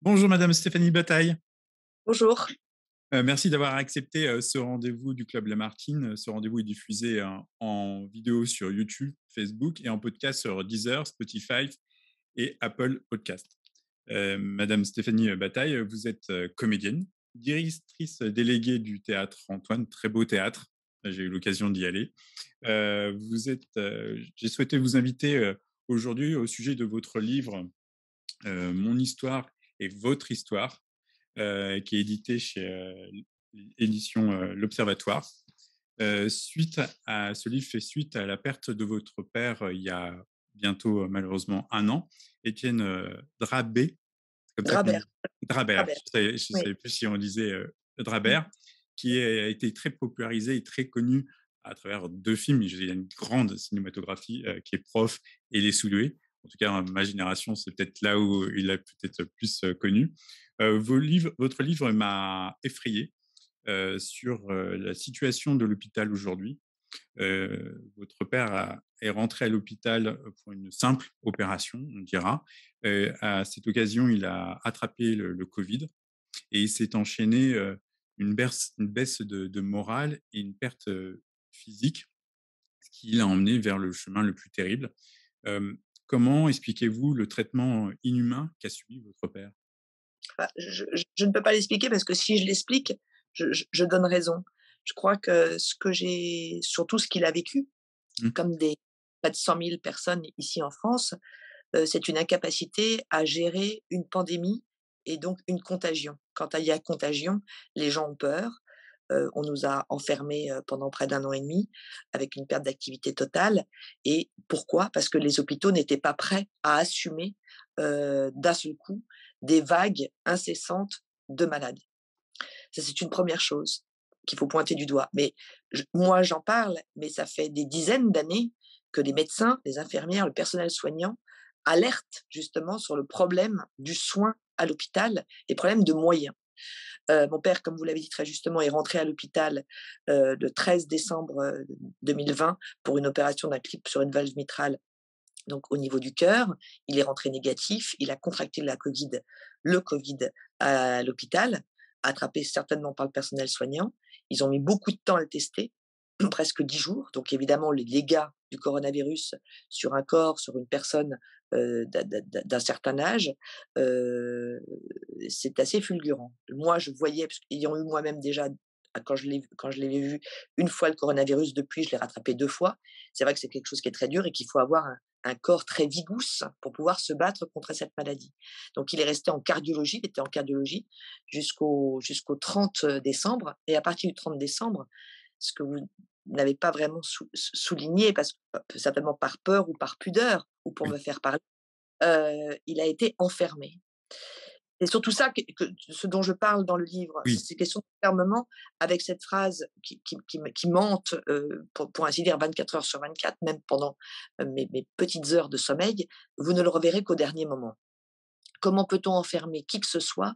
Bonjour Madame Stéphanie Bataille. Bonjour. Merci d'avoir accepté ce rendez-vous du Club Lamartine. Ce rendez-vous est diffusé en vidéo sur YouTube, Facebook et en podcast sur Deezer, Spotify et Apple Podcast. Madame Stéphanie Bataille, vous êtes comédienne, directrice déléguée du théâtre Antoine, très beau théâtre. J'ai eu l'occasion d'y aller. J'ai souhaité vous inviter aujourd'hui au sujet de votre livre Mon histoire et votre histoire, qui est édité chez édition L'Observatoire. Suite à ce livre fait suite à la perte de votre père il y a bientôt malheureusement un an, Étienne Drabet, comme ça qu'on Drabert, dit. Drabert, Drabert, je ne oui. savais plus si on disait Mmh. Drabert, a été très popularisé et très connu à travers deux films. Il y a une grande cinématographie qui est Prof et Les Soudoués. En tout cas, ma génération, c'est peut-être là où il a peut-être plus connu. Votre livre m'a effrayé sur la situation de l'hôpital aujourd'hui. Votre père est rentré à l'hôpital pour une simple opération, on dira. À cette occasion, il a attrapé le Covid et il s'est enchaîné une baisse de morale et une perte physique, ce qui l'a emmené vers le chemin le plus terrible. Comment expliquez-vous le traitement inhumain qu'a subi votre père? Bah, je ne peux pas l'expliquer parce que si je l'explique, je donne raison. Je crois que surtout ce qu'il a vécu, Mmh. comme des près de 100 000 personnes ici en France, c'est une incapacité à gérer une pandémie et donc une contagion. Quand il y a contagion, les gens ont peur. On nous a enfermés, pendant près d'1 an et demi avec une perte d'activité totale et pourquoi? Parce que les hôpitaux n'étaient pas prêts à assumer, d'un seul coup, des vagues incessantes de malades. Ça, c'est une première chose qu'il faut pointer du doigt. Mais moi, j'en parle, mais ça fait des dizaines d'années que les médecins, les infirmières, le personnel soignant alertent justement sur le problème du soin à l'hôpital et problème de moyens. Mon père, comme vous l'avez dit très justement, est rentré à l'hôpital, le 13 décembre, 2020 pour une opération d'un clip sur une valve mitrale, donc au niveau du cœur. Il est rentré négatif, il a contracté le Covid à l'hôpital, attrapé certainement par le personnel soignant. Ils ont mis beaucoup de temps à le tester, presque 10 jours. Donc évidemment, les dégâts du coronavirus sur un corps, sur une personne, d'un certain âge, heu, c'est assez fulgurant. Moi, je voyais, parce qu'ayant eu moi-même déjà, quand je l'ai vu une fois le coronavirus, depuis, je l'ai rattrapé 2 fois. C'est vrai que c'est quelque chose qui est très dur et qu'il faut avoir un corps très vigousse pour pouvoir se battre contre cette maladie. Donc il est resté en cardiologie, il était en cardiologie jusqu'au 30 décembre et à partir du 30 décembre, ce que vous n'avez pas vraiment souligné parce que certainement par peur ou par pudeur ou pour Oui, me faire parler, il a été enfermé. C'est surtout ça ce dont je parle dans le livre, c'est oui. ces questions d'enfermement avec cette phrase qui me hante, pour ainsi dire 24 heures sur 24, même pendant, mes petites heures de sommeil: «Vous ne le reverrez qu'au dernier moment». Comment peut-on enfermer qui que ce soit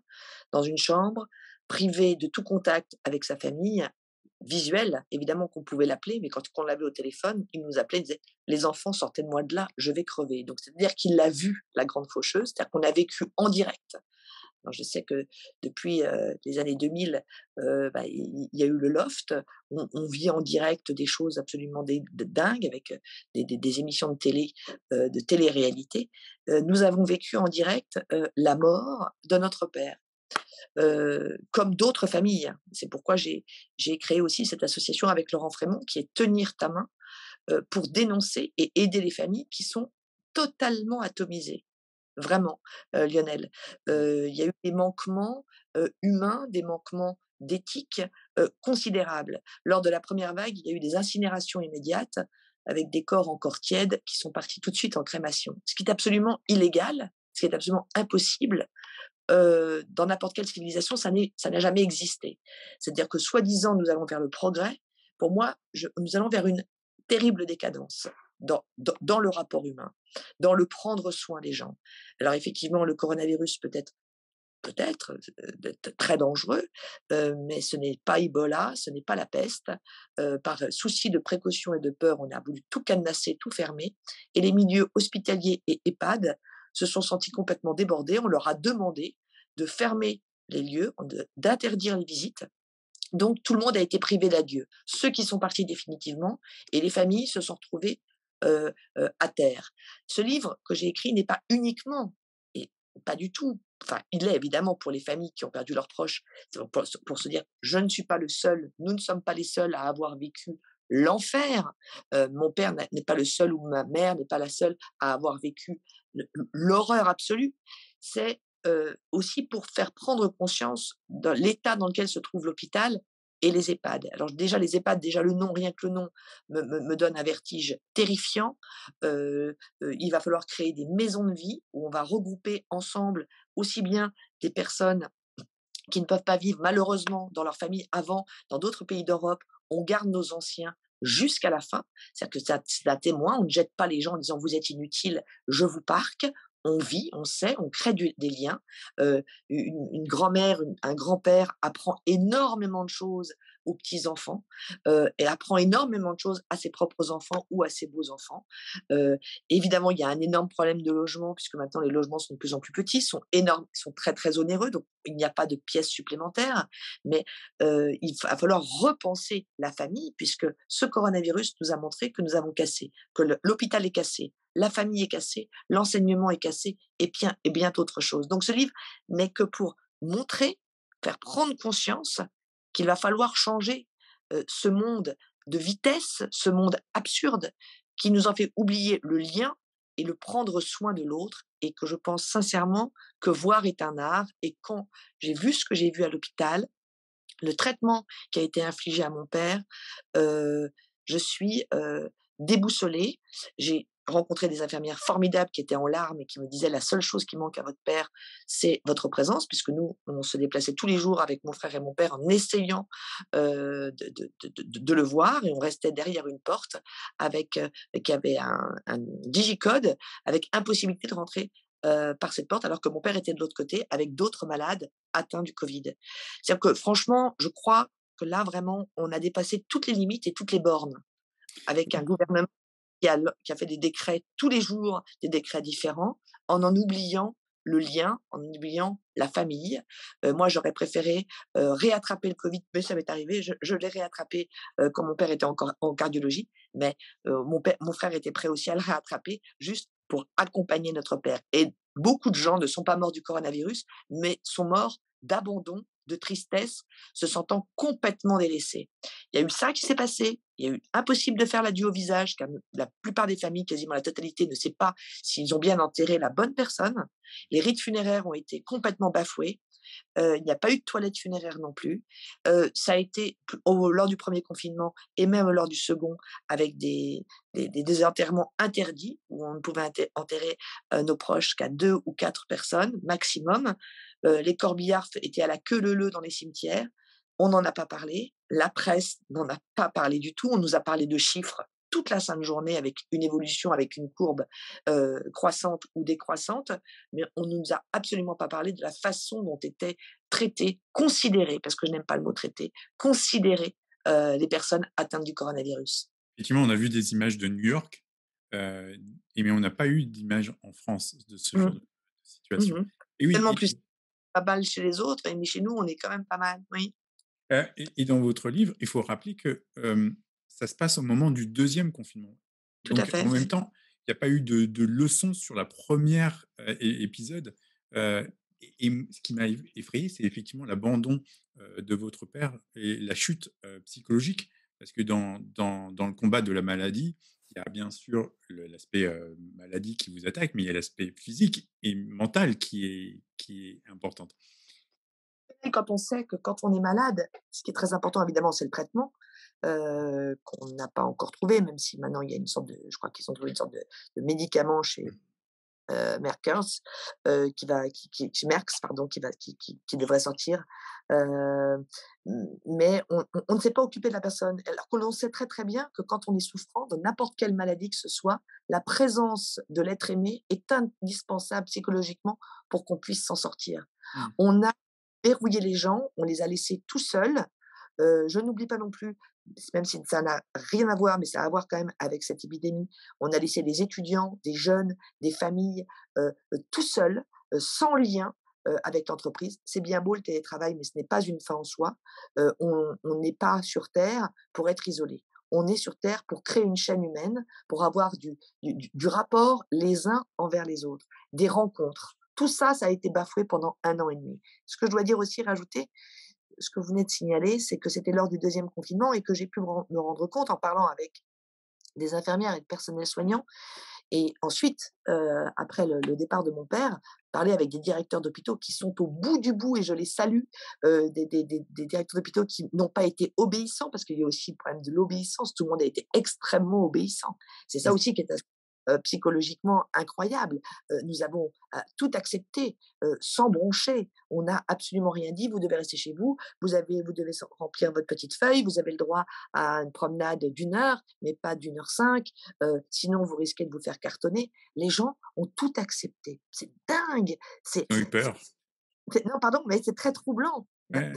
dans une chambre, privé de tout contact avec sa famille, visuel, évidemment qu'on pouvait l'appeler, mais quand on l'avait au téléphone, il nous appelait, il disait: «Les enfants, sortez de moi de là, je vais crever». Donc c'est-à-dire qu'il l'a vu, la grande faucheuse, c'est-à-dire qu'on a vécu en direct. Alors je sais que depuis, les années 2000, bah, il y a eu le loft. On vit en direct des choses absolument dingues avec, des émissions de télé-réalité. Nous avons vécu en direct, la mort de notre père, comme d'autres familles. C'est pourquoi j'ai créé aussi cette association avec Laurent Frémont qui est Tenir ta main, pour dénoncer et aider les familles qui sont totalement atomisées. Vraiment, Lionel. Mmh. Il y a eu des manquements, humains, des manquements d'éthique, considérables. Lors de la première vague, il y a eu des incinérations immédiates avec des corps encore tièdes qui sont partis tout de suite en crémation. Ce qui est absolument illégal, ce qui est absolument impossible, dans n'importe quelle civilisation, ça n'a jamais existé. C'est-à-dire que soi-disant nous allons vers le progrès, pour moi, nous allons vers une terrible décadence dans le rapport humain, dans le prendre soin des gens. Alors effectivement, le coronavirus peut-être, d'être très dangereux, mais ce n'est pas Ebola, ce n'est pas la peste. Par souci de précaution et de peur, on a voulu tout cadenasser, tout fermer et les milieux hospitaliers et EHPAD se sont sentis complètement débordés. On leur a demandé de fermer les lieux, d'interdire les visites. Donc tout le monde a été privé d'adieu. Ceux qui sont partis définitivement et les familles se sont retrouvées, à terre. Ce livre que j'ai écrit n'est pas uniquement et pas du tout, enfin il l'est évidemment pour les familles qui ont perdu leurs proches, c'est pour se dire: «Je ne suis pas le seul, nous ne sommes pas les seuls à avoir vécu l'enfer. Mon père n'est pas le seul ou ma mère n'est pas la seule à avoir vécu l'horreur absolue». C'est aussi pour faire prendre conscience de l'état dans lequel se trouve l'hôpital et les EHPAD. Alors déjà les EHPAD, déjà le nom, rien que le nom me donne un vertige terrifiant. Il va falloir créer des maisons de vie où on va regrouper ensemble aussi bien des personnes qui ne peuvent pas vivre malheureusement dans leur famille avant, dans d'autres pays d'Europe, on garde nos anciens jusqu'à la fin. C'est-à-dire que c'est un témoin, on ne jette pas les gens en disant vous êtes inutiles, je vous parque. On vit, on sait, on crée des liens. Une grand-mère, un grand-père apprend énormément de choses aux petits-enfants et apprend énormément de choses à ses propres enfants ou à ses beaux-enfants. Euh, Évidemment, il y a un énorme problème de logement puisque maintenant les logements sont de plus en plus petits, sont énormes, sont très très onéreux, donc il n'y a pas de pièces supplémentaires. Mais il va falloir repenser la famille puisque ce coronavirus nous a montré que nous avons cassé, que l'hôpital est cassé, la famille est cassée, l'enseignement est cassé et bien d'autres choses. Donc ce livre n'est que pour montrer, faire prendre conscience qu'il va falloir changer ce monde de vitesse, ce monde absurde qui nous en fait oublier le lien et le prendre soin de l'autre et que je pense sincèrement que voir est un art et quand j'ai vu ce que j'ai vu à l'hôpital, le traitement qui a été infligé à mon père, je suis, déboussolée. J'ai rencontré des infirmières formidables qui étaient en larmes et qui me disaient: «La seule chose qui manque à votre père, c'est votre présence», puisque nous, on se déplaçait tous les jours avec mon frère et mon père en essayant, de le voir et on restait derrière une porte avec, qui avait un digicode avec impossibilité de rentrer, par cette porte alors que mon père était de l'autre côté avec d'autres malades atteints du covid. C'est-à-dire que franchement, je crois que là, vraiment, on a dépassé toutes les limites et toutes les bornes avec un gouvernement qui a fait des décrets tous les jours, des décrets différents, en oubliant le lien, en oubliant la famille. Moi, j'aurais préféré réattraper le Covid, mais ça m'est arrivé. Je l'ai réattrapé quand mon père était encore en cardiologie, mais mon frère était prêt aussi à le réattraper, juste pour accompagner notre père. Et beaucoup de gens ne sont pas morts du coronavirus, mais sont morts d'abandon, de tristesse, se sentant complètement délaissés. Il y a eu ça qui s'est passé. Il y a eu impossible de faire l'adieu au visage, car la plupart des familles, quasiment la totalité, ne sait pas s'ils ont bien enterré la bonne personne. Les rites funéraires ont été complètement bafoués. Il n'y a pas eu de toilettes funéraires non plus. Ça a été lors du premier confinement et même lors du second, avec des enterrements interdits, où on ne pouvait enterrer nos proches qu'à 2 ou 4 personnes maximum. Les corbillards étaient à la queue leu-leu dans les cimetières. On n'en a pas parlé. La presse n'en a pas parlé du tout. On nous a parlé de chiffres toute la sainte journée avec une évolution, avec une courbe croissante ou décroissante, mais on ne nous a absolument pas parlé de la façon dont étaient traitées, considérées, parce que je n'aime pas le mot traiter, considérées les personnes atteintes du coronavirus. Effectivement, on a vu des images de New York, mais on n'a pas eu d'image en France de ce Mmh. genre de situation. Mmh. Et oui, Tellement plus pas mal chez les autres, mais chez nous, on est quand même pas mal, oui. et dans votre livre, il faut rappeler que, ça se passe au moment du deuxième confinement. Tout à Donc fait. en même temps, il n'y a pas eu de leçons sur la première épisode, et ce qui m'a effrayé, c'est effectivement l'abandon, de votre père et la chute, psychologique. Parce que dans le combat de la maladie, il y a bien sûr l'aspect, maladie qui vous attaque, mais il y a l'aspect physique et mental qui est important. Et quand on sait que quand on est malade, ce qui est très important évidemment, c'est le traitement, qu'on n'a pas encore trouvé, même si maintenant il y a une sorte de je crois qu'ils ont trouvé une sorte de médicament chez, Merckers, qui Merckx pardon, qui devrait sortir. Heu, mais on ne s'est pas occupé de la personne. Alors que l'on sait très, très bien que quand on est souffrant de n'importe quelle maladie que ce soit, la présence de l'être aimé est indispensable psychologiquement pour qu'on puisse s'en sortir. Mmh. On a verrouillé les gens, on les a laissés tout seuls. Je n'oublie pas non plus, même si ça n'a rien à voir, mais ça a à voir quand même avec cette épidémie, on a laissé des étudiants, des jeunes, des familles, tout seuls, sans lien, avec l'entreprise. C'est bien beau le télétravail, mais ce n'est pas une fin en soi. On n'est pas sur terre pour être isolé. On est sur terre pour créer une chaîne humaine, pour avoir du rapport les uns envers les autres, des rencontres. Tout ça, ça a été bafoué pendant 1 an et demi. Ce que je dois dire aussi, rajouter, ce que vous venez de signaler, c'est que c'était lors du deuxième confinement et que j'ai pu me rendre compte en parlant avec des infirmières et de personnel soignant. Et ensuite, après le départ de mon père, parler avec des directeurs d'hôpitaux qui sont au bout du bout, et je les salue, des directeurs d'hôpitaux qui n'ont pas été obéissants, parce qu'il y a aussi le problème de l'obéissance. Tout le monde a été extrêmement obéissant. C'est ça Mmh. aussi qui est psychologiquement incroyable. Nous avons tout accepté, sans broncher. On n'a absolument rien dit. Vous devez rester chez vous. Vous devez remplir votre petite feuille. Vous avez le droit à une promenade d'1 heure, mais pas d'1 h 5. Sinon, vous risquez de vous faire cartonner. Les gens ont tout accepté. C'est dingue. C'est, Ils ont eu c'est- peur. non, pardon, mais c'est très troublant. Ouais.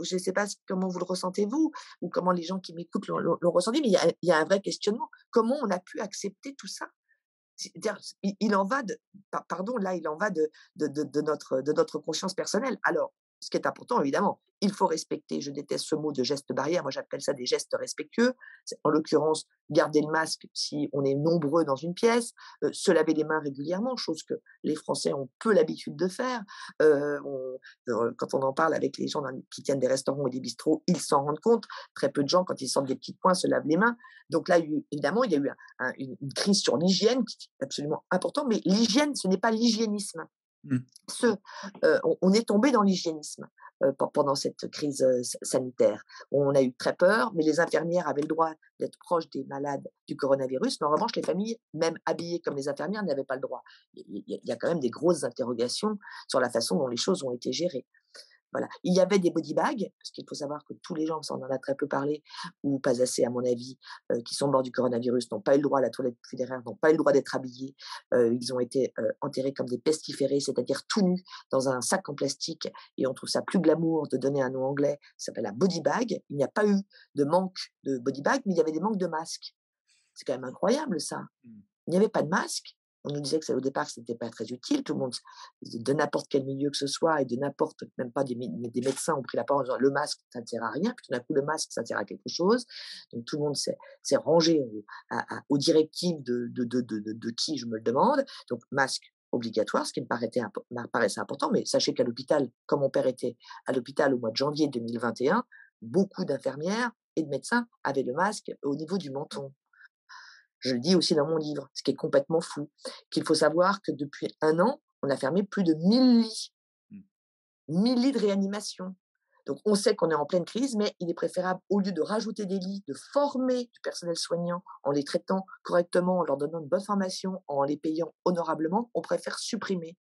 Je ne sais pas comment vous le ressentez vous, ou comment les gens qui m'écoutent l'ont ressenti, mais il y a un vrai questionnement. Comment on a pu accepter tout ça? C'est-à-dire, il en va pardon, là, il en va de notre conscience personnelle. Alors, ce qui est important, évidemment, il faut respecter, je déteste ce mot de geste barrière, moi j'appelle ça des gestes respectueux. En l'occurrence, garder le masque si on est nombreux dans une pièce, se laver les mains régulièrement, chose que les Français ont peu l'habitude de faire. Quand on en parle avec les gens qui tiennent des restaurants et des bistrots, ils s'en rendent compte. Très peu de gens, quand ils sortent des petits coins, se lavent les mains. Donc là, évidemment, il y a eu une crise sur l'hygiène qui est absolument importante, mais l'hygiène, ce n'est pas l'hygiénisme. Mmh. Ce, on est tombé dans l'hygiénisme pendant cette crise sanitaire. On a eu très peur, mais les infirmières avaient le droit d'être proches des malades du coronavirus. Mais en revanche, les familles, même habillées comme les infirmières, n'avaient pas le droit. Il y a quand même des grosses interrogations sur la façon dont les choses ont été gérées. Voilà. Il y avait des body bags, parce qu'il faut savoir que tous les gens, ça on en a très peu parlé, ou pas assez à mon avis, qui sont morts du coronavirus, n'ont pas eu le droit à la toilette funéraire, n'ont pas eu le droit d'être habillés. Ils ont été enterrés comme des pestiférés, c'est-à-dire tout nus dans un sac en plastique, et on trouve ça plus glamour de donner un nom anglais, ça s'appelle un body bag. Il n'y a pas eu de manque de body bag, mais il y avait des manques de masques. C'est quand même incroyable ça. Mmh. Il n'y avait pas de masque. On nous disait que au départ, ce n'était pas très utile. Tout le monde, de n'importe quel milieu que ce soit, et de n'importe, même pas des médecins ont pris la parole en disant le masque, ça ne sert à rien. Puis tout d'un coup, le masque, ça sert à quelque chose. Donc tout le monde s'est rangé aux directives de qui, je me le demande. Donc masque obligatoire, ce qui paraissait important. Mais sachez qu'à l'hôpital, comme mon père était à l'hôpital au mois de janvier 2021, beaucoup d'infirmières et de médecins avaient le masque au niveau du menton. Je le dis aussi dans mon livre, ce qui est complètement fou, qu'il faut savoir que depuis 1 an, on a fermé plus de 1000 lits, Mmh. 1000 lits de réanimation. Donc on sait qu'on est en pleine crise, mais il est préférable, au lieu de rajouter des lits, de former du personnel soignant en les traitant correctement, en leur donnant une bonne formation, en les payant honorablement, on préfère supprimer.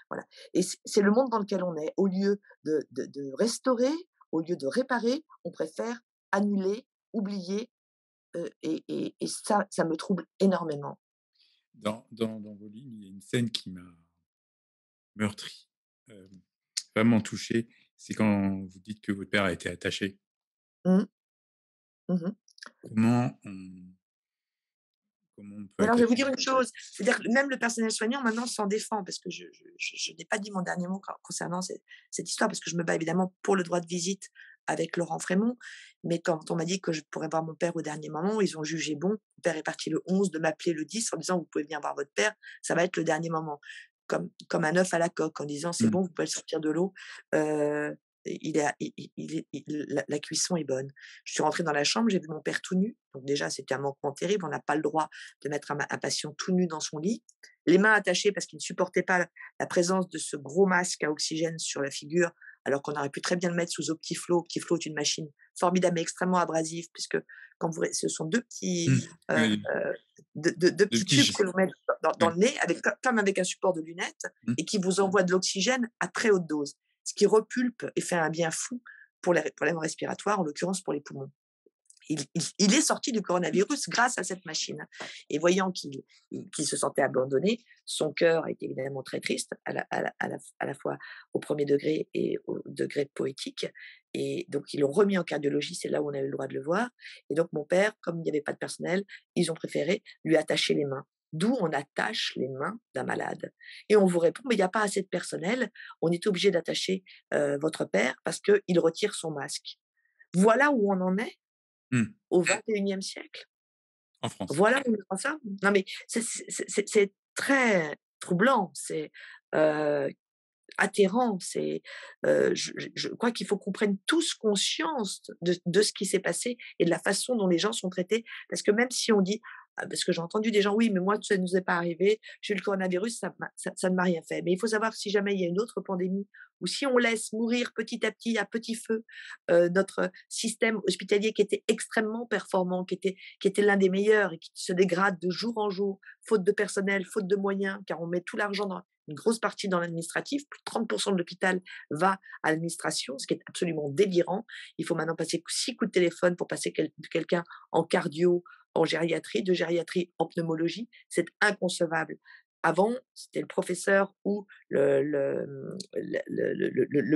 Voilà. Et c'est le monde dans lequel on est. Au lieu de restaurer, au lieu de réparer, on préfère annuler, oublier, et ça me trouble énormément. Dans vos livres, il y a une scène qui m'a meurtri, vraiment touché. C'est quand vous dites que votre père a été attaché. Mmh. Mmh. Comment on comment on peut Mais alors, je vais vous attacher? dire une chose, c'est-à-dire que même le personnel soignant maintenant s'en défend, parce que je n'ai pas dit mon dernier mot concernant cette histoire, parce que je me bats évidemment pour le droit de visite avec Laurent Frémont. Mais quand on m'a dit que je pourrais voir mon père au dernier moment, ils ont jugé bon, mon père est parti le 11, de m'appeler le 10 en disant: «Vous pouvez venir voir votre père, ça va être le dernier moment». Comme un œuf à la coque, en disant: «C'est Mmh. bon, vous pouvez le sortir de l'eau, heu, la cuisson est bonne». Je suis rentrée dans la chambre, j'ai vu mon père tout nu, donc déjà c'était un manquement terrible, on n'a pas le droit de mettre un patient tout nu dans son lit, les mains attachées parce qu'il ne supportait pas la présence de ce gros masque à oxygène sur la figure, alors qu'on aurait pu très bien le mettre sous Optiflo. Optiflo est une machine formidable mais extrêmement abrasive, puisque quand vous ce sont 2 petits, Mmh. heu Oui, deux de petits tubes tiges. que l'on met dans Ouais. le nez avec comme avec un support de lunettes, Mmh. et qui vous envoie de l'oxygène à très haute dose, ce qui repulpe et fait un bien fou pour les problèmes respiratoires, en l'occurrence pour les poumons. Il est sorti du coronavirus grâce à cette machine. Et voyant qu'il se sentait abandonné, son cœur était évidemment très triste, à la fois au premier degré et au degré poétique. Et donc, ils l'ont remis en cardiologie, c'est là où on a eu le droit de le voir. Et donc, mon père, comme il n'y avait pas de personnel, ils ont préféré lui attacher les mains. d'où on attache les mains d'un malade. Et on vous répond: «Mais il y a pas assez de personnel, on est obligé d'attacher, votre père parce qu'il retire son masque». Voilà où on en est Mmh. au 21e siècle. En France. Voilà où on en est ça. Non mais c'est très troublant, c'est, heu, atterrant, c'est, je crois qu'il faut qu'on prenne tous conscience de ce qui s'est passé et de la façon dont les gens sont traités. Parce que même si on dit parce que j'ai entendu des gens: «Oui, mais moi, ça ne nous est pas arrivé, j'ai eu le coronavirus, ça ne m'a rien fait». Mais il faut savoir que si jamais il y a une autre pandémie ou si on laisse mourir petit à petit, à petit feu, notre système hospitalier qui était extrêmement performant, qui était l'un des meilleurs et qui se dégrade de jour en jour, faute de personnel, faute de moyens, car on met tout l'argent dans une grosse partie dans l'administratif, plus de 30% de l'hôpital va à l'administration, ce qui est absolument délirant. Il faut maintenant passer 6 coups de téléphone pour passer quelqu'un en cardio, en gériatrie, de gériatrie en pneumologie. C'est inconcevable. Avant, c'était le professeur ou le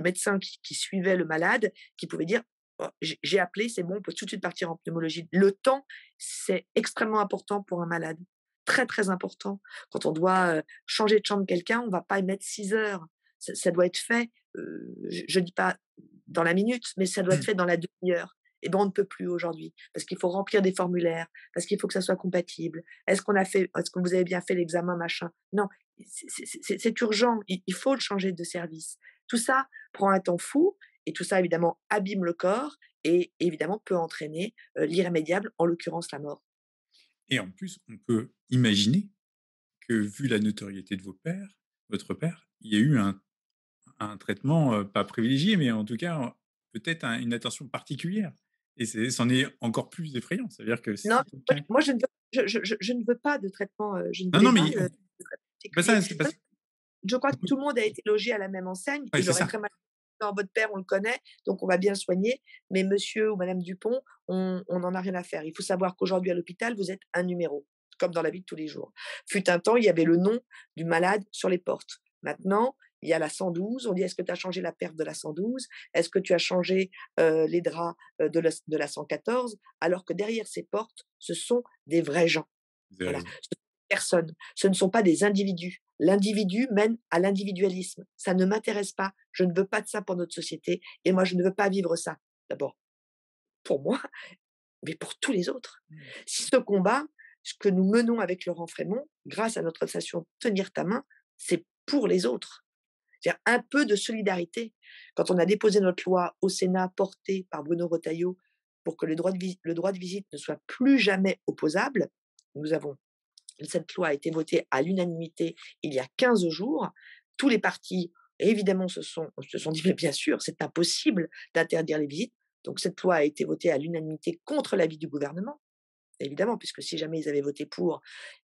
médecin qui suivait le malade qui pouvait dire: «Oh, j'ai appelé, c'est bon, on peut tout de suite partir en pneumologie». Le temps, c'est extrêmement important pour un malade. Très, très important. Quand on doit, changer de chambre quelqu'un, on va pas y mettre 6 heures. Ça doit être fait, je dis pas dans la minute, mais ça doit être Mmh. fait dans la demi-heure. Et ben, on ne peut plus aujourd'hui parce qu'il faut remplir des formulaires, parce qu'il faut que ça soit compatible. Est-ce que vous avez bien fait l'examen machin? Non, c'est urgent, il faut le changer de service. Tout ça prend un temps fou et tout ça évidemment abîme le corps et évidemment peut entraîner, l'irrémédiable, en l'occurrence la mort. Et en plus, on peut imaginer que vu la notoriété de votre père, il y a eu un traitement, pas privilégié, mais en tout cas, peut-être une attention particulière et c'en est encore plus effrayant. C'est-à-dire que Non, si quelqu'un moi je ne veux pas de traitement, je ne non, voulais non, pas mais de traitement c'est pas particulier. ça, c'est pas ça. Je crois que tout le monde a été logé à la même enseigne. Ouais, Il c'est aurait ça. très mal non, votre père, on le connaît, donc on va bien le soigner, mais monsieur ou madame Dupont, on n'en a rien à faire. Il faut savoir qu'aujourd'hui à l'hôpital, vous êtes un numéro, comme dans la vie de tous les jours. Fut un temps, il y avait le nom du malade sur les portes. Maintenant, il y a la 112, on dit: «Est-ce que tu as changé la perte de la 112? Est-ce que tu as changé, les draps, de la 114?» alors que derrière ces portes, ce sont des vrais gens. Vous avez Voilà, raison. ce sont des personnes, ce ne sont pas des individus. L'individu mène à l'individualisme. Ça ne m'intéresse pas, je ne veux pas de ça pour notre société et moi je ne veux pas vivre ça. D'abord pour moi, mais pour tous les autres. Mmh. Ce combat, ce que nous menons avec Laurent Frémont, grâce à notre association Tenir ta main, c'est pour les autres. C'est-à-dire un peu de solidarité. Quand on a déposé notre loi au Sénat portée par Bruno Retailleau pour que le droit de visite ne soit plus jamais opposable, nous avons cette loi a été votée à l'unanimité il y a 15 jours. Tous les partis, évidemment, se sont dit: «Mais bien sûr, c'est impossible d'interdire les visites». Donc cette loi a été votée à l'unanimité contre l'avis du gouvernement, évidemment, puisque si jamais ils avaient voté pour,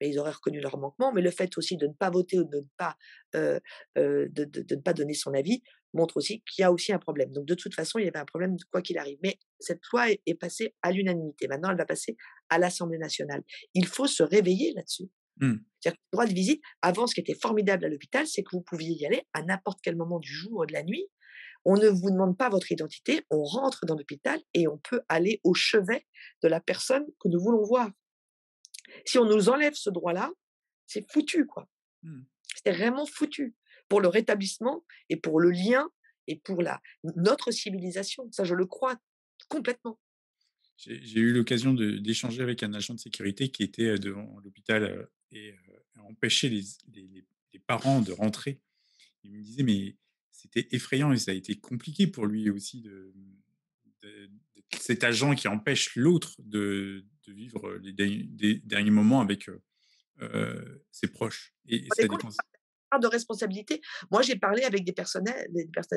beh, ils auraient reconnu leur manquement. Mais le fait aussi de ne pas voter ou de ne pas, de ne pas donner son avis montre aussi qu'il y a aussi un problème. Donc de toute façon, il y avait un problème quoi qu'il arrive. Mais cette loi est passée à l'unanimité. Maintenant, elle va passer à l'Assemblée nationale. Il faut se réveiller là-dessus. Mmh. C'est-à-dire que le droit de visite, avant, ce qui était formidable à l'hôpital, c'est que vous pouviez y aller à n'importe quel moment du jour ou de la nuit. On ne vous demande pas votre identité, on rentre dans l'hôpital et on peut aller au chevet de la personne que nous voulons voir. Si on nous enlève ce droit-là, c'est foutu, quoi. Mmh. C'est vraiment foutu pour le rétablissement et pour le lien et pour notre civilisation. Ça, je le crois complètement. J'ai eu l'occasion d'échanger avec un agent de sécurité qui était, devant l'hôpital, et empêchait les parents de rentrer. Il me disait: «Mais c'était effrayant» et ça a été compliqué pour lui aussi d'être cet agent qui empêche l'autre de vivre les derniers moments avec, ses proches et Vous vous rendez ça compte dépense. part de responsabilité? Moi, j'ai parlé avec des personnels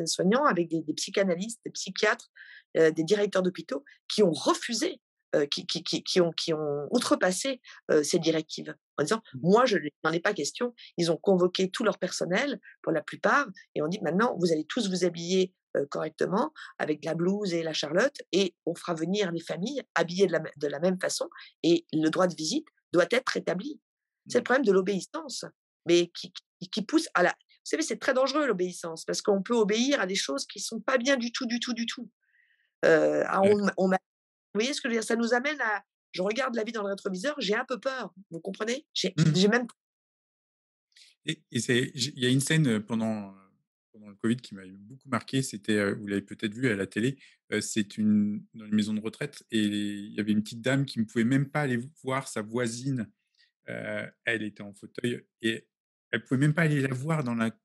soignants, avec des psychanalystes, des psychiatres, des directeurs d'hôpitaux qui ont refusé, qui ont outrepassé, ces directives en disant: Mmh. «Moi, je n'en ai pas question». Ils ont convoqué tout leur personnel, pour la plupart et ont dit: «Maintenant, vous allez tous vous habiller, correctement avec la blouse et la charlotte et on fera venir les familles habillées de la même façon et le droit de visite doit être rétabli». C'est le Mmh. problème de l'obéissance, mais qui pousse à la vous savez, c'est très dangereux l'obéissance parce qu'on peut obéir à des choses qui sont pas bien du tout, du tout, du tout. Ah Ouais. on m'a vous voyez ce que je veux dire? Ça nous amène Je regarde la vie dans le rétroviseur, j'ai un peu peur, vous comprenez? Mmh. J'ai même Et il y a une scène, pendant le covid qui m'avait beaucoup marqué, c'était, vous l'avez peut-être vu à la télé, c'est une dans une maison de retraite et il y avait une petite dame qui ne pouvait même pas aller voir sa voisine. Elle était en fauteuil et elle pouvait même pas aller la voir dans la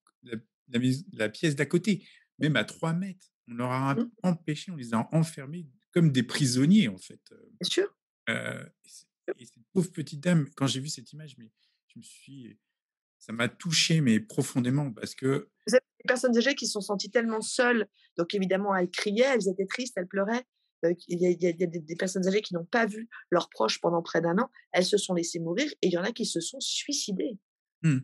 la pièce d'à côté, même à 3 mètres. On leur a mmh, empêché, on les a enfermés comme des prisonniers, en fait, bien sûr. et cette pauvre petite dame, quand j'ai vu cette image, mais je me suis ça m'a touché, mais profondément parce que Vous avez des personnes âgées qui se sont senties tellement seules, donc évidemment elles criaient, elles étaient tristes, elles pleuraient. Il y a des personnes âgées qui n'ont pas vu leurs proches pendant près d'un an, elles se sont laissées mourir et il y en a qui se sont suicidées. mmh,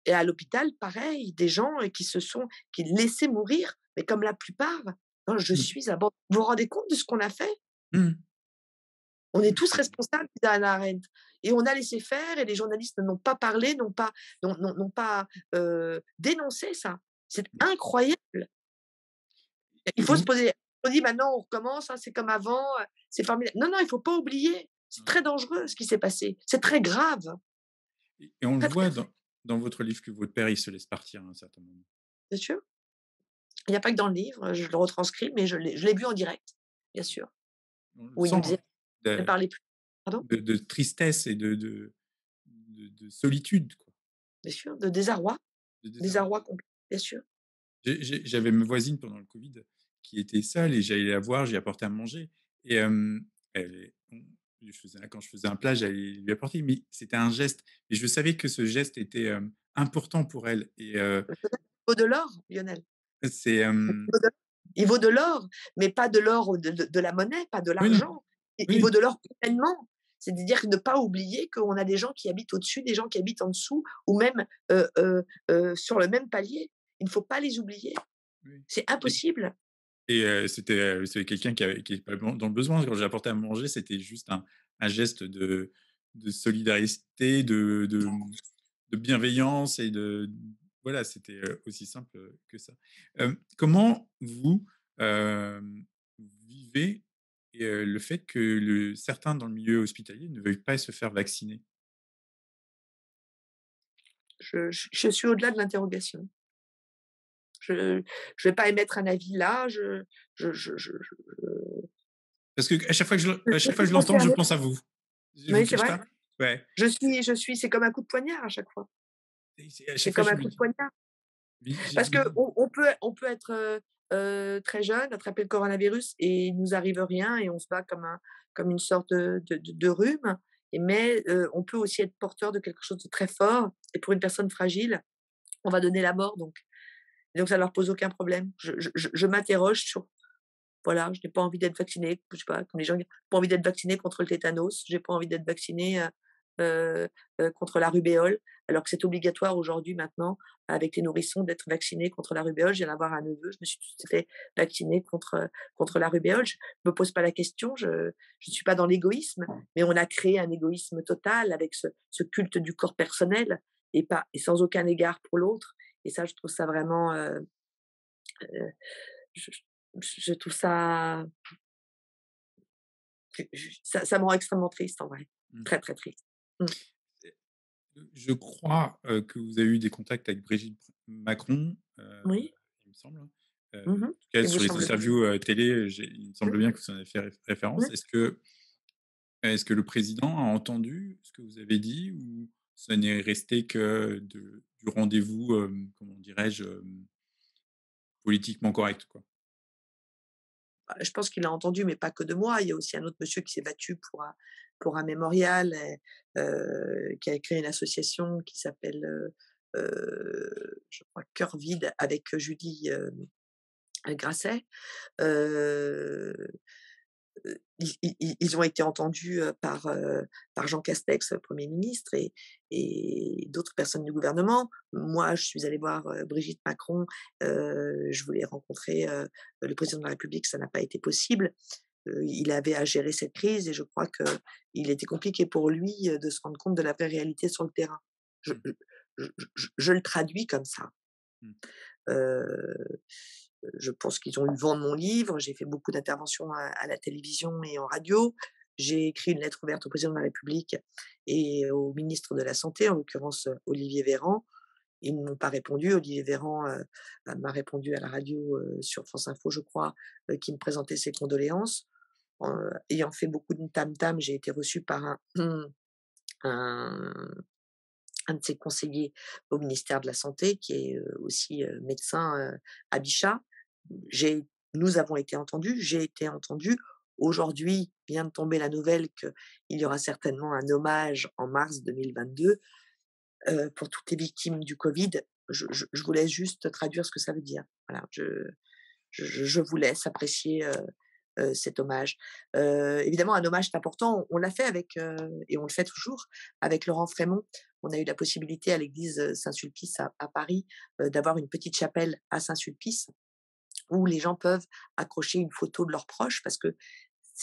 Et à l'hôpital, pareil, des gens, qui laissaient mourir, mais comme la plupart, «Non, je mmh, suis abandonnée». Vous vous rendez compte de ce qu'on a fait? mmh, On est tous c'est responsables, dit Hannah Arendt, et on a laissé faire et les journalistes n'ont pas parlé, n'ont pas, dénoncé ça. C'est incroyable. Il et faut se vous poser, on dit: «Maintenant on recommence, hein, c'est comme avant, c'est formidable». Non, non, il faut pas oublier. C'est très dangereux ce qui s'est passé. C'est très grave, et on le très, très voit dans votre livre que votre père, il se laisse partir à un certain moment. bien sûr. Il y a pas que dans le livre, je le retranscris, mais je l'ai vu en direct, bien sûr, On le où il sent, nous hein, disait: «Ne parlez plus». Pardon? de tristesse et de solitude, quoi, Bien sûr, de désarroi, de désarroi. désarroi complet, bien sûr. J'avais ma voisine pendant le covid qui était seule et j'allais la voir, j'ai apporté à manger et elle quand je faisais un plat, j'allais lui apporter, mais c'était un geste et je savais que ce geste était, important pour elle et Il vaut de l'or, Lionel. c'est, Il vaut de l'or, mais pas de l'or de la monnaie, pas de oui, non, l'argent. Il vaut oui, de l'or humainement. C'est-à-dire ne pas oublier qu'on a des gens qui habitent au-dessus, des gens qui habitent en dessous ou même, sur le même palier. Il ne faut pas les oublier. oui C'est et impossible. c'était quelqu'un qui est pas dans le besoin. Quand j'ai apporté à manger, c'était juste un geste de solidarité, de bienveillance et voilà, c'était, aussi simple, que ça. Comment vous, vivez le fait que certains dans le milieu hospitalier ne veuillent pas se faire vacciner? Je suis au-delà de l'interrogation. Je je vais pas émettre un avis là, je Parce qu'à chaque fois que à je chaque fois que suis je l'entends, je concernée. pense à vous. Je vous Oui, c'est cache vrai. pas. Ouais C'est comme un coup de poignard à chaque fois. et c'est à C'est chaque fois comme je un me coup de dis poignard. Parce je me dis qu'on peut être, très jeune, attraper le coronavirus et il nous arrive rien et on se bat comme une sorte de rhume, mais on peut aussi être porteur de quelque chose de très fort et pour une personne fragile, on va donner la mort donc ça leur pose aucun problème. Je m'interroge sur voilà, je n'ai pas envie d'être vaccinée, je sais pas, comme les gens, pas envie d'être vaccinée contre le tétanos, j'ai pas envie d'être vaccinée, contre la rubéole, alors que c'est obligatoire aujourd'hui maintenant, avec les nourrissons, d'être vaccinés contre la rubéole. Je viens d'avoir un neveu, je me suis tout de suite fait vacciner contre la rubéole. Je me pose pas la question, je ne suis pas dans l'égoïsme, mais on a créé un égoïsme total avec ce culte du corps personnel et sans aucun égard pour l'autre et ça, je trouve ça vraiment, heu, je je trouve ça ça me rend extrêmement triste en vrai. mmh. Très, très triste. Mmh. Je crois, que vous avez eu des contacts avec Brigitte Macron, Oui. il me semble, hein. Mmh En mh. tout cas Il vous sur les semble bien. interviews, télé, il me Mmh. semble bien que vous en avez fait référence. Ouais. Est-ce que le président a entendu ce que vous avez dit ou ça n'est resté que du rendez-vous, comment dirais-je, politiquement correct, quoi? Bah, je pense qu'il a entendu, mais pas que de moi. Il y a aussi un autre monsieur qui s'est battu pour un mémorial et qui a créé une association qui s'appelle, je crois Cœur vide avec Julie, Grasset. Heu ils ont été entendus, par Jean Castex, Premier ministre et d'autres personnes du gouvernement. Moi, je suis allée voir, Brigitte Macron, je voulais rencontrer, le président de la République, ça n'a pas été possible. Il avait à gérer cette crise et je crois qu'il était compliqué pour lui, de se rendre compte de la vraie réalité sur le terrain. Je Mmh, je le traduis comme ça. mmh, Heu, je pense qu'ils ont eu vent de mon livre. J'ai fait beaucoup d'interventions à la télévision et en radio. j'ai écrit une lettre ouverte au président de la République et au ministre de la Santé, en l'occurrence, Olivier Véran. Ils ne m'ont pas répondu. Olivier Véran, m'a répondu à la radio, sur France Info, je crois, qui me présentait ses condoléances. Ayant fait beaucoup de tam-tam, j'ai été reçue par un un de ses conseillers au ministère de la Santé qui est, aussi, médecin, à Bichat. J'ai Nous avons été entendus, j'ai été entendue. Aujourd'hui vient de tomber la nouvelle qu'il y aura certainement un hommage en mars 2022, pour toutes les victimes du covid. Je vous laisse juste traduire ce que ça veut dire. Voilà, je vous laisse apprécier, cet hommage. Évidemment, un hommage, c'est important. On l'a fait avec, et on le fait toujours, avec Laurent Frémont. On a eu la possibilité à l'église, Saint-Sulpice à Paris, d'avoir une petite chapelle à Saint-Sulpice où les gens peuvent accrocher une photo de leurs proches parce que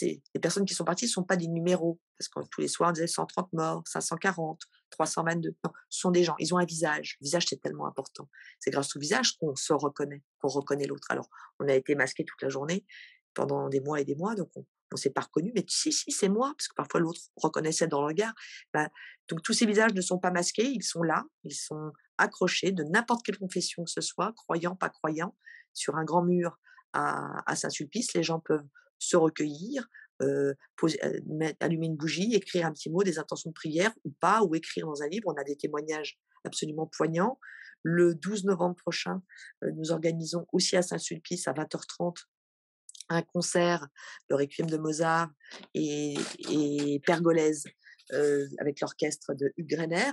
les personnes qui sont parties ne sont pas des numéros. Parce que tous les soirs, on disait 130 morts, 540, 322. Non, ce sont des gens. Ils ont un visage. Le visage, c'est tellement important. C'est grâce au visage qu'on se reconnaît, qu'on reconnaît l'autre. Alors, on a été masqués toute la journée pendant des mois, donc on ne s'est pas reconnu. Mais si, si, c'est moi, parce que parfois l'autre reconnaissait dans le regard. Bah, donc, tous ces visages ne sont pas masqués. Ils sont là. Ils sont accrochés de n'importe quelle confession que ce soit, croyant, pas croyant, sur un grand mur à Saint-Sulpice. Les gens peuvent se recueillir, allumer une bougie, écrire un petit mot, des intentions de prière ou pas, ou écrire dans un livre. On a des témoignages absolument poignants. Le 12 novembre prochain, nous organisons aussi à Saint-Sulpice à 20h30 un concert, le Requiem de Mozart et Pergolèse, avec l'orchestre de Hugues Greiner,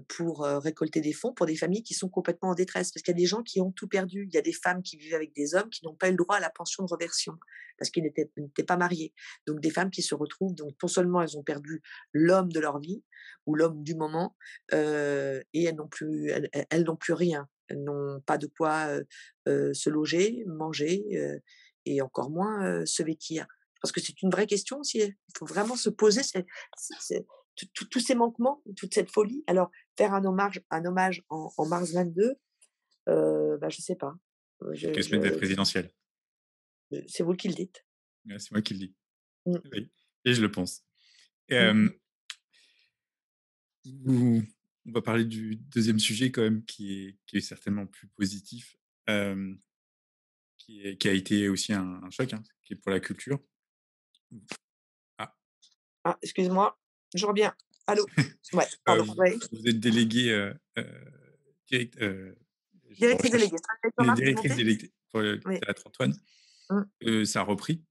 pour récolter des fonds pour des familles qui sont complètement en détresse. Parce qu'il y a des gens qui ont tout perdu. Il y a des femmes qui vivent avec des hommes qui n'ont pas eu le droit à la pension de réversion parce qu'ils n'étaient pas mariés. Donc des femmes qui se retrouvent, donc non seulement elles ont perdu l'homme de leur vie ou l'homme du moment, et elles n'ont plus rien. Elles n'ont pas de quoi se loger, manger, et encore moins se vêtir. Parce que c'est une vraie question aussi. Il faut vraiment se poser tous ces manquements, toute cette folie. Alors, faire un hommage en mars 22, bah, je sais pas. Quelques semaines de la présidentielle. C'est vous qui le dites. Ouais, c'est moi qui le dis. Mmh. Oui, et je le pense. Et, Mmh. vous- on va parler du deuxième sujet quand même, qui est certainement plus positif, euh, qui a été aussi un choc, hein, qui est pour la culture. Ah, Ah, excuse-moi, je reviens. Allô? Ouais, euh, pardon. vous, Ouais. vous êtes déléguée, direct- je Directrice recherche déléguée. Ça fait Thomas, s'il vous directrice plaît? déléguée pour le Oui. théâtre Antoine. Mmh. Ça a repris.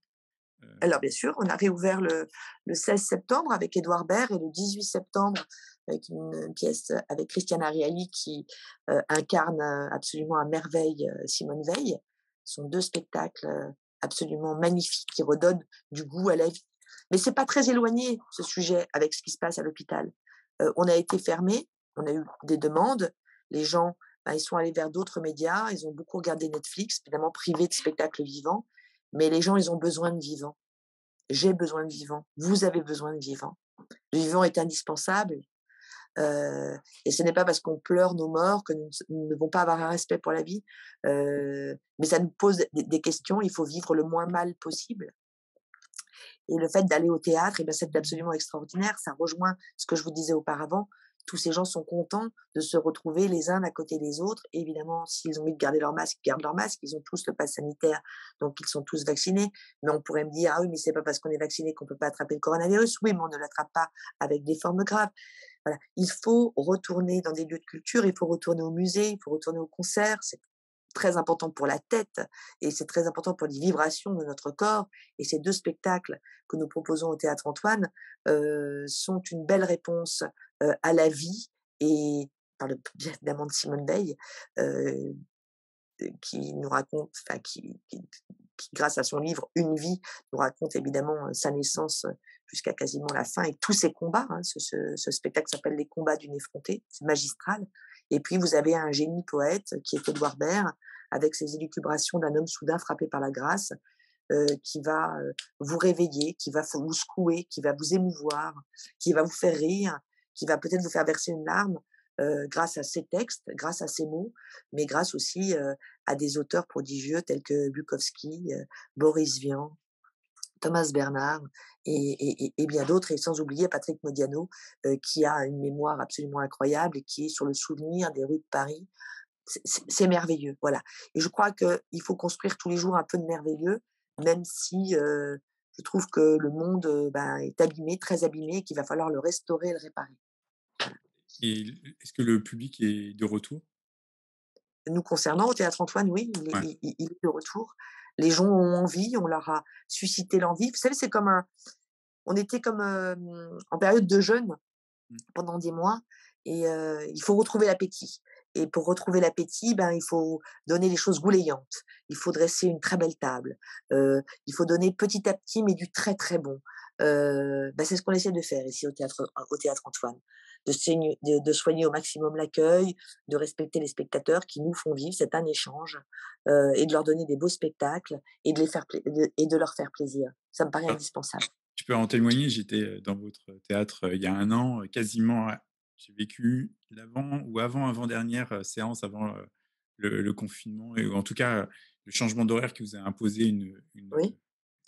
Euh, Alors bien sûr, on a réouvert le 16 septembre avec Édouard Baird et le 18 septembre avec une pièce avec Christiane Ariely qui incarne absolument à merveille Simone Veil. Ce sont 2 spectacles absolument magnifiques qui redonnent du goût à la vie. Mais c'est pas très éloigné ce sujet avec ce qui se passe à l'hôpital. On a été fermé, on a eu des demandes, les gens, ils sont allés vers d'autres médias, ils ont beaucoup regardé Netflix, évidemment privés de spectacles vivants, mais les gens, ils ont besoin de vivants. J'ai besoin de vivant, vous avez besoin de vivant. Le vivant est indispensable, et ce n'est pas parce qu'on pleure nos morts que nous ne devons pas avoir un respect pour la vie, mais ça nous pose des questions, il faut vivre le moins mal possible et le fait d'aller au théâtre et ben, c'est absolument extraordinaire. Ça rejoint ce que je vous disais auparavant. Tous ces gens sont contents de se retrouver les uns à côté des autres. Et évidemment, s'ils ont envie de garder leur masque, ils gardent leur masque. Ils ont tous le pass sanitaire, donc ils sont tous vaccinés. Mais on pourrait me dire, ah oui, mais c'est pas parce qu'on est vacciné qu'on peut pas attraper le coronavirus. Oui, mais on ne l'attrape pas avec des formes graves. Voilà. Il faut retourner dans des lieux de culture, il faut retourner au musée, il faut retourner au concert. C'est très important pour la tête et c'est très important pour les vibrations de notre corps. Et ces 2 spectacles que nous proposons au Théâtre Antoine sont une belle réponse à la vie et par le biais évidemment de Simone Veil, heu, qui nous raconte, enfin qui, grâce à son livre Une vie, nous raconte évidemment sa naissance jusqu'à quasiment la fin et tous ses combats. Hein. Ce spectacle s'appelle Les combats d'une effrontée, c'est magistral. Et puis vous avez un génie poète qui est Édouard Baird, avec ses élucubrations d'un homme soudain frappé par la grâce, qui va vous réveiller, qui va vous secouer, qui va vous émouvoir, qui va vous faire rire, qui va peut-être vous faire verser une larme, grâce à ses textes, grâce à ses mots, mais grâce aussi à des auteurs prodigieux tels que Bukowski, Boris Vian, Thomas Bernard et bien d'autres, et sans oublier Patrick Modiano, qui a une mémoire absolument incroyable et qui est sur le souvenir des rues de Paris. C'est merveilleux, voilà, et je crois qu'il faut construire tous les jours un peu de merveilleux, même si, je trouve que le monde, est abîmé, très abîmé, et qu'il va falloir le restaurer et le réparer. Et est-ce que le public est de retour? Nous concernant, au Théâtre Antoine, oui, Ouais. il est de retour. Les gens ont envie, on leur a suscité l'envie. Vous savez, c'est comme on était comme, en période de jeûne Mmh. pendant des mois, et il faut retrouver l'appétit, et pour retrouver l'appétit, il faut donner des choses gouléantes. Il faut dresser une très belle table, il faut donner petit à petit, mais du très, très bon. C'est ce qu'on essaie de faire ici au théâtre Antoine, de soigner au maximum l'accueil, de respecter les spectateurs qui nous font vivre. C'est un échange, et de leur donner des beaux spectacles et de leur faire plaisir. Ça me paraît Alors, indispensable. je peux en témoigner, j'étais, dans votre théâtre, il y a un an, quasiment, j'ai vécu l'avant ou avant-avant-dernière, séance avant, le confinement et ou en tout cas, le changement d'horaire qui vous a imposé Oui,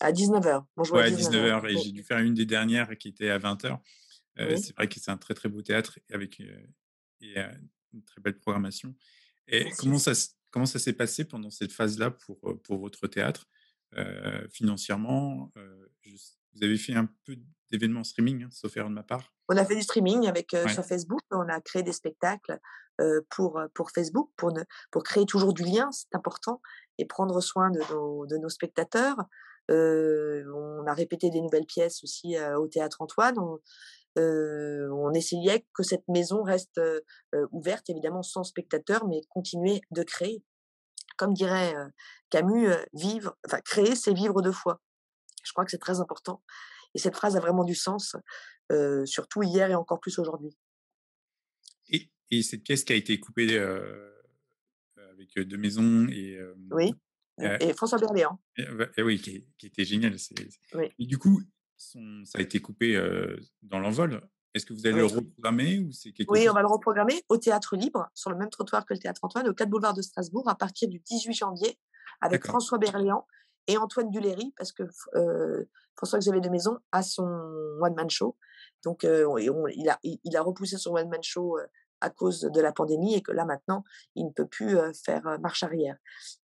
à 19h. On joue à ouais, 19h. 19h et Oui, j'ai dû faire une des dernières qui était à 20h. oui. C'est vrai que c'est un très, très beau théâtre avec, une très belle programmation et Merci. comment ça s'est passé pendant cette phase-là pour votre théâtre? Financièrement, vous avez fait un peu d'événements streaming, hein, sauf erreur de ma part? On a fait du streaming avec, Ouais, sur Facebook. On a créé des spectacles, pour Facebook, pour créer toujours du lien, c'est important, et prendre soin de nos spectateurs. On a répété des nouvelles pièces aussi, au Théâtre Antoine. On essayait que cette maison reste, ouverte, évidemment sans spectateurs, mais continuer de créer. Comme dirait, Camus, vivre enfin créer, c'est vivre 2 fois. Je crois que c'est très important, et cette phrase a vraiment du sens, surtout hier et encore plus aujourd'hui. et cette pièce qui a été coupée, avec, 2 maisons Oui, et François Berléand. et oui, qui était génial, Oui, et du coup, ça a été coupé, dans l'envol. Est-ce que vous allez le oui. reprogrammer ou c'est quelque Oui, on chose va le reprogrammer au Théâtre Libre, sur le même trottoir que le Théâtre Antoine, au 4 boulevard de Strasbourg, à partir du 18 janvier, avec d'accord, François Berléand et Antoine Duléry, parce que François-Xavier de Maison a son one man show. Donc il a repoussé son one man show, à cause de la pandémie, et que là, maintenant, il ne peut plus, faire, marche arrière.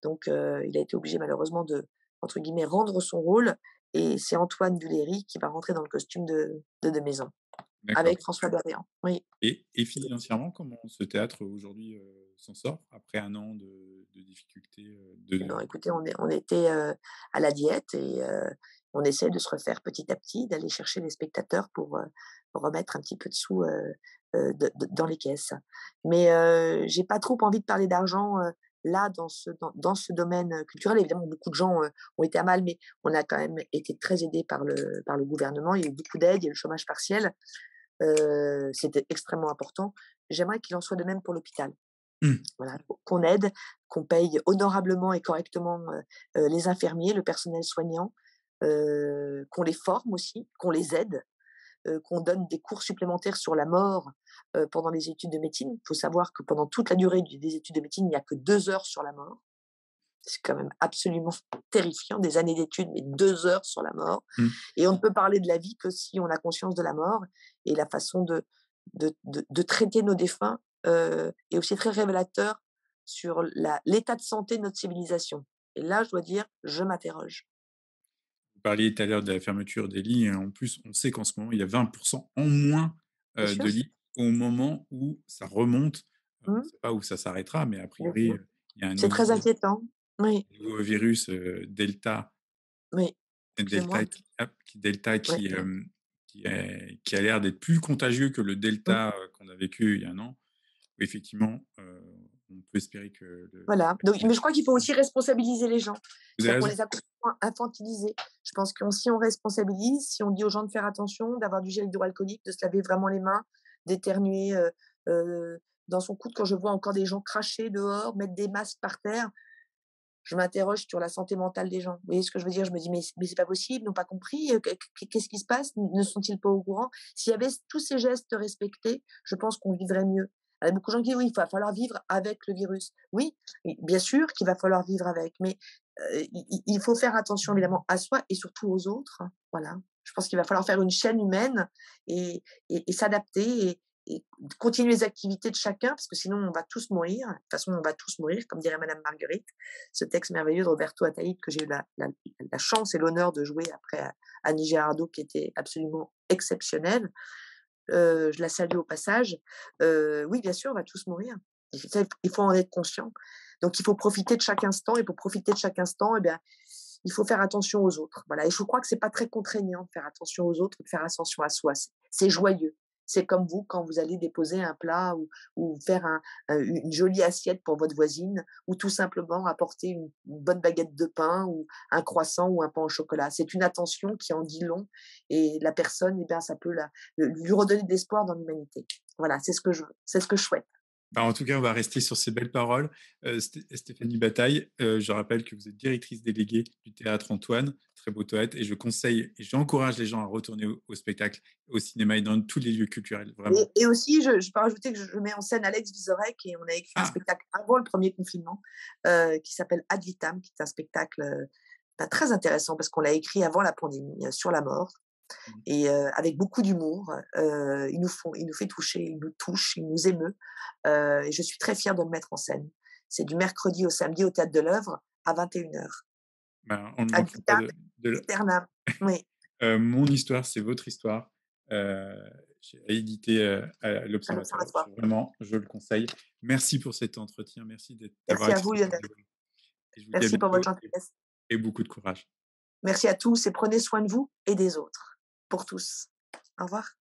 Donc il a été obligé malheureusement de, entre guillemets, «rendre son rôle», et c'est Antoine Duléry qui va rentrer dans le costume de Maison, d'accord. avec François Berléand. Oui. Et financièrement, comment ce théâtre aujourd'hui, s'en sort après un an de difficultés, Non, écoutez, on était, à la diète, et on essaie de se refaire petit à petit, d'aller chercher des spectateurs pour remettre un petit peu de sous, dans les caisses. Mais j'ai pas trop envie de parler d'argent, là, dans ce domaine, culturel. Évidemment, beaucoup de gens, ont été à mal, mais on a quand même été très aidés par le gouvernement. Il y a eu beaucoup d'aides, il y a eu le chômage partiel, c'était extrêmement important. J'aimerais qu'il en soit de même pour l'hôpital. mmh, Voilà, qu'on aide, qu'on paye honorablement et correctement, les infirmiers, le personnel soignant, qu'on les forme aussi, qu'on les aide, qu'on donne des cours supplémentaires sur la mort, pendant les études de médecine. Il faut savoir que pendant toute la durée des études de médecine, il n'y a que 2 heures sur la mort. C'est quand même absolument terrifiant, des années d'études, mais 2 heures sur la mort, mmh. et on ne peut parler de la vie que si on a conscience de la mort, et la façon de traiter nos défunts, est aussi très révélateur sur l'état de santé de notre civilisation, et là, je dois dire, je m'interroge. Vous parliez tout à l'heure de la fermeture des lits et en plus, on sait qu'en ce moment, il y a 20 en moins, Bien sûr, de lits au moment où ça remonte. On ne mmh, sait pas où ça s'arrêtera, mais a bien priori, sûr. il y a un C'est très inquiétant. Oui, virus, oui, Delta excusez-moi. Oui, qui a l'air d'être plus contagieux que le mmh, Delta, qu'on a vécu il y a un an. Effectivement, on peut espérer que voilà. Donc mais je crois qu'il faut aussi responsabiliser les gens. vous avez C'est-à-dire qu'on raison. les a complètement infantilisés. Je pense que si on responsabilise, si on dit aux gens de faire attention, d'avoir du gel hydroalcoolique, de se laver vraiment les mains, d'éternuer, dans son coude, quand je vois encore des gens cracher dehors, mettre des masques par terre, je m'interroge sur la santé mentale des gens. Vous voyez ce que je veux dire? Je me dis: «Mais c'est pas possible, ils n'ont pas compris, qu'est-ce qui se passe? Ne sont-ils pas au courant?» S'il y avait tous ces gestes respectés, je pense qu'on vivrait mieux. Il y a beaucoup de gens qui disent: «Oui, il va falloir vivre avec le virus». Oui, bien sûr qu'il va falloir vivre avec, mais il faut faire attention évidemment à soi et surtout aux autres, hein, voilà. Je pense qu'il va falloir faire une chaîne humaine et s'adapter et continuer les activités de chacun parce que sinon on va tous mourir. De toute façon, on va tous mourir, comme dirait madame Marguerite. Ce texte merveilleux de Roberto Ataïde que j'ai eu la chance et l'honneur de jouer après Annie Girardot qui était absolument exceptionnelle. Je la salue au passage. Oui, bien sûr, on va tous mourir. Et ça, il faut en être conscient. Donc il faut profiter de chaque instant et pour profiter de chaque instant, eh bien, il faut faire attention aux autres. Voilà et je crois que c'est pas très contraignant de faire attention aux autres, de faire attention à soi. C'est joyeux. C'est comme vous quand vous allez déposer un plat ou faire une jolie assiette pour votre voisine ou tout simplement apporter une bonne baguette de pain ou un croissant ou un pain au chocolat. C'est une attention qui en dit long et la personne, eh bien, ça peut lui redonner de l'espoir dans l'humanité. Voilà, c'est ce que je souhaite. Bah, en tout cas, on va rester sur ces belles paroles. Stéphanie Bataille, je rappelle que vous êtes directrice déléguée du Théâtre Antoine, très beau théâtre, et je conseille et j'encourage les gens à retourner au spectacle, au cinéma et dans tous les lieux culturels, vraiment. Et aussi, je peux rajouter que je mets en scène Alex Vizorek et on a écrit un Ah, spectacle avant le premier confinement qui s'appelle Ad Vitam, qui est un spectacle très intéressant parce qu'on l'a écrit avant la pandémie sur la mort et avec beaucoup d'humour. Il nous fait toucher, il nous touche, il nous émeut et je suis très fière de le mettre en scène. C'est du mercredi au samedi au Théâtre de l'Œuvre à 21h. ben, on ne Ad manquera pas Vitam de Aeternam. Oui, mon histoire, c'est votre histoire. Euh, j'ai édité à à l'Observatoire. l'Observatoire. Vraiment, je le conseille. Merci pour cet entretien. Merci d'avoir Merci à vous, accepté ce Lionel. rendez-vous. Et je vous dis à Merci pour votre bientôt gentillesse. et beaucoup de courage. Merci à tous et prenez soin de vous et des autres. Pour tous. Au revoir.